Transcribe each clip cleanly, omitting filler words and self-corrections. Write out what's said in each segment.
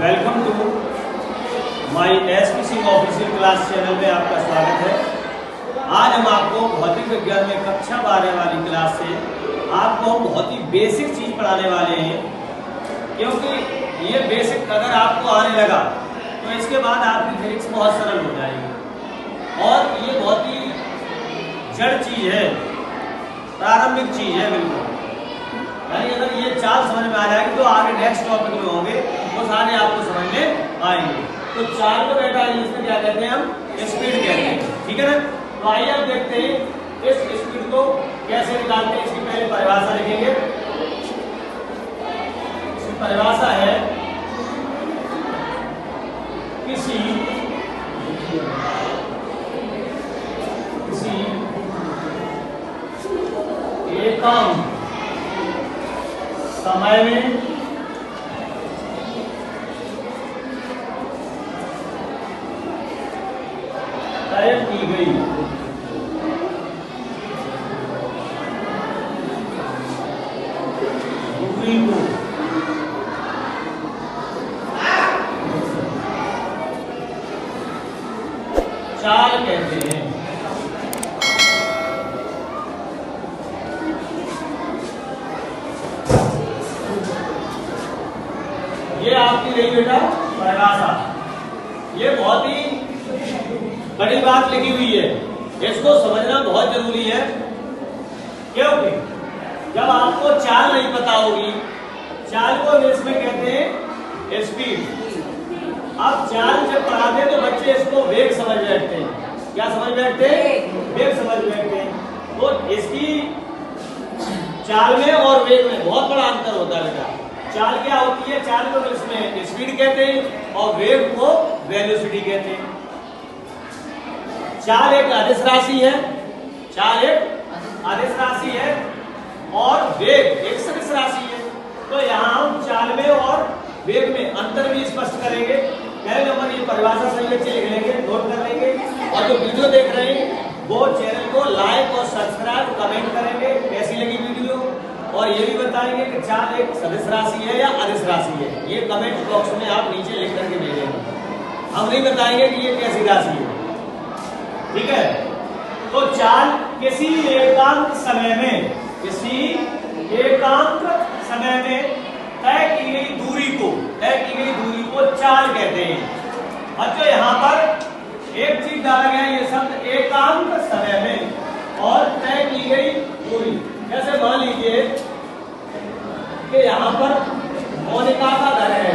Welcome to my SPC official class channel में आपका स्वागत है। आज हम आपको भौतिक विज्ञान में कक्षा 12 वाली क्लास से आपको बहुत ही बेसिक चीज पढ़ाने वाले हैं, क्योंकि ये बेसिक अगर आपको आने लगा तो इसके बाद आपकी फिजिक्स बहुत सरल हो जाएगी। और ये बहुत ही जड़ चीज है, प्रारंभिक चीज है बिल्कुल। यानी अगर ये चाल समझ में आ जाएगी तो आगे नेक्स्ट टॉपिक में होंगे वो सारे आपको समझ में आएंगे। तो चाल को बेटा इंग्लिश में क्या कहते हैं, हम स्पीड कहते हैं, ठीक है ना। तो आइए अब देखते हैं इस स्पीड को कैसे निकालते हैं। इसकी पहले परिभाषा लिखेंगे। इसकी परिभाषा है किसी एकम समय में तय की गई दूरी को चाल कहते हैं। ये आपकी रही बेटा परिभाषा। ये बहुत ही बड़ी बात लिखी हुई है, इसको समझना बहुत जरूरी है, क्योंकि जब आपको चाल नहीं पता होगी, चाल को इंग्लिश में कहते हैं स्पीड। अब चाल जब पढ़ाते हैं तो बच्चे इसको वेग समझ बैठते हैं। क्या समझ बैठते हैं? वेग समझ बैठते हैं। तो इसकी चाल में और वेग में बहुत बड़ा अंतर होता है बेटा। चाल क्या होती है? चाल को इसमें स्पीड कहते हैं और वेग को वेलोसिटी कहते हैं। चाल एक अदिश राशि है, चाल एक अदिश राशि है और वेग एक सदिश राशि है। तो यहाँ हम चाल में और वेग में अंतर भी स्पष्ट करेंगे। पहले नंबर ये परिभाषा सही अच्छे लिख लेंगे, नोट कर लेंगे। और जो वीडियो देख रहे हैं वो चैनल को लाइक और सब्सक्राइब कमेंट करेंगे कैसी लगी वीडियो, और ये भी बताएंगे कि चाल एक सदिश राशि है या अदिश राशि है। ये कमेंट बॉक्स में आप नीचे लिख करके भेजेंगे। हम नहीं बताएंगे कि ये कैसी राशि है, ठीक है। तो चाल किसी एकांक समय में, किसी एकांक समय में तय की गई दूरी को चाल कहते हैं। और जो यहाँ पर एक चीज डाला गया है, ये शब्द एकांक समय में और तय की गई दूरी। जैसे मान लीजिए कि यहाँ पर मोनिका का घर है।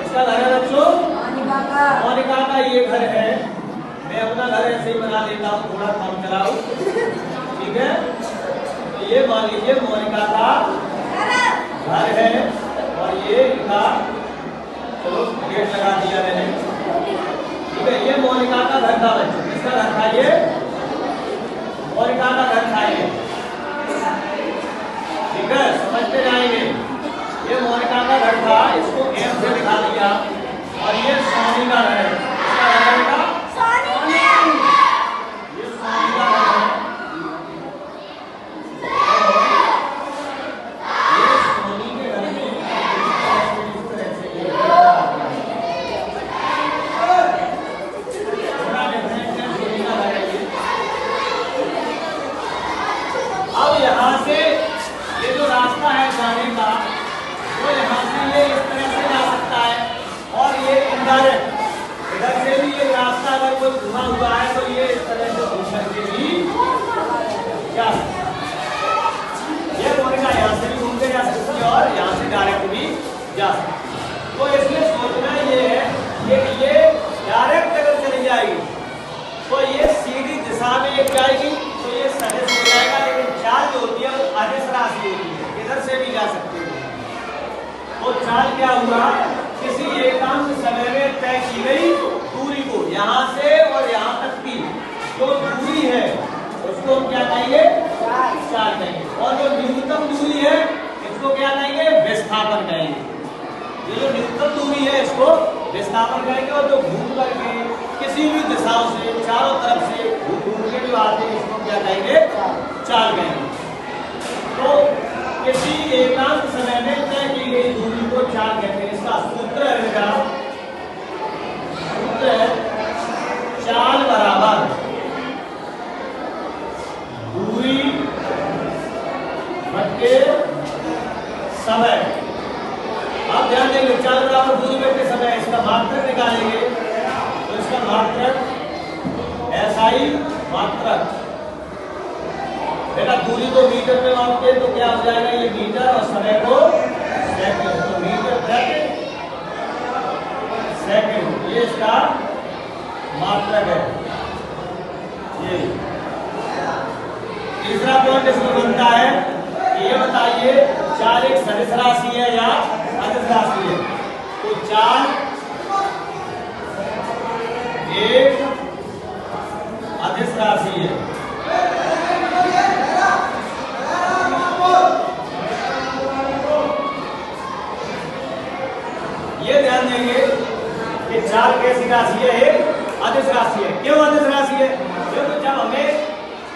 इसका घर है बच्चों, मोनिका का ये घर है। मैं अपना घर ऐसे ही बना लेता हूँ, थोड़ा काम चलाऊं, ठीक है। तो ये मान लीजिए मोनिका का घर है और ये इनका, चलो गेट लगा दिया मैंने, ठीक है। ये मोनिका का घर था बच्चों। किसका घर था? ये मोनिका का घर था ये, ठीक है। समझते जाएंगे। ये मोनिका का घर था, इसको एम से दिखा दिया। और ये सोनी का घर है। इसका घर है बेटा सोनी। ये सोनी का घर है, ये सोनी के घर में थोड़ा डिफरेंट है। सोनी का घर है ये। अब यहाँ से ये जो रास्ता है जाने का, वो यहाँ से ये इस तरह से जा सकता है और ये इनडायरेक्ट इधर से भी ये रास्ता अगर कोई घुमा हुआ है तो ये इस तरह से घूम करके भी जा सकता है। ये मोनिका यहाँ से भी घूम के जा सकती है और यहाँ से डायरेक्ट भी जा सकती है। तो इसमें सोचना ये है कि ये डायरेक्ट अगर चली जाएगी तो ये सीधी दिशा में एक जाएगी तो ये सदिश हो जाएगा, लेकिन चाल जो होती है वो अदिश राशि होती है, इधर से भी जा सकती है। तो चाल क्या हुआ? किसी एकांक समय में तय की गई दूरी को, यहाँ से और यहाँ तक की जो दूरी है उसको हम क्या कहेंगे? चाल कहेंगे। और जो न्यूनतम दूरी है इसको क्या कहेंगे? विस्थापन कहेंगे। ये जो न्यूनतम दूरी है इसको विस्थापन कहेंगे। और जो घूम करके किसी भी दिशाओं से चारों तरफ से घूम के जो आते हैं इसको क्या कहेंगे? चाल कहेंगे। तो किसी एकांक समय में तय की गई दूरी को चाल कहते हैं। इसका सूत्र है बेटा चाल बराबर दूरी बटे समय। अब ध्यान देंगे, चाल बराबर दूरी बटे समय, इसका मात्रक निकालेंगे तो इसका मात्रक SI मात्रक। बेटा दूरी को मीटर में मापते हैं तो क्या हो जाएगा, ये मीटर और समय को सेकंड, तो मीटर प्रति सेकंड ये इसका मात्रक है। ये तीसरा पॉइंट इसमें बनता है कि ये बताइए चाल एक सदिश राशि है या अदिश राशि है। तो चाल एक अदिश राशि है। ये ध्यान देंगे कि चाल कैसी राशि है, एक अदिश राशि है। क्यों अदिश राशि है? क्योंकि जब हमें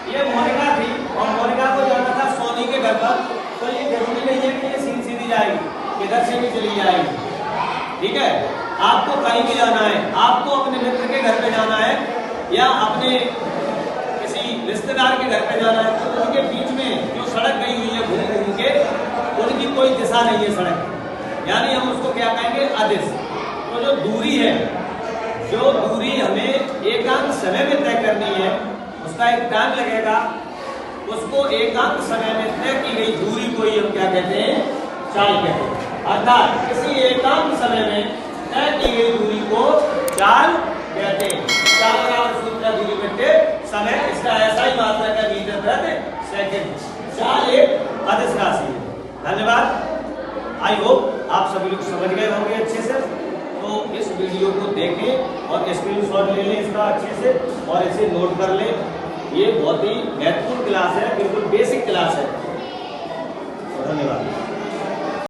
ये मोनिका थी और मोनिका को जाना था सोनी के घर पर, तो ये जरूरी नहीं है कि ये सीधी जाएगी, इधर से भी चली जाएगी। ठीक है, आपको कहीं भी जाना है, आपको अपने मित्र के घर पे जाना है या अपने किसी रिश्तेदार के घर पे जाना है, तो उनके बीच में जो सड़क गई हुई है घूम घूम के, उनकी कोई दिशा नहीं है सड़क, यानी हम उसको क्या कहेंगे, अदिश। तो जो दूरी है, जो दूरी हमें एकांक समय में तय करनी है, उसका एक टाइम लगेगा, उसको एकांक समय में तय की गई दूरी को ही हम क्या कहते हैं, चाल कहते हैं। अर्थात किसी एकांक समय में तय की गई दूरी को चाल कहते हैं। चाल बराबर सूत्र दूरी बटे समय, इसका SI मात्रक है मीटर प्रति सेकंड। चाल एक अदिश राशि है। धन्यवाद। आई होप आप सभी लोग समझ गए होंगे अच्छे से। तो इस वीडियो को देखें और स्क्रीनशॉट ले लें इसका अच्छे से और इसे नोट कर लें। ये बहुत ही महत्वपूर्ण क्लास है, बिल्कुल बेसिक क्लास है। धन्यवाद।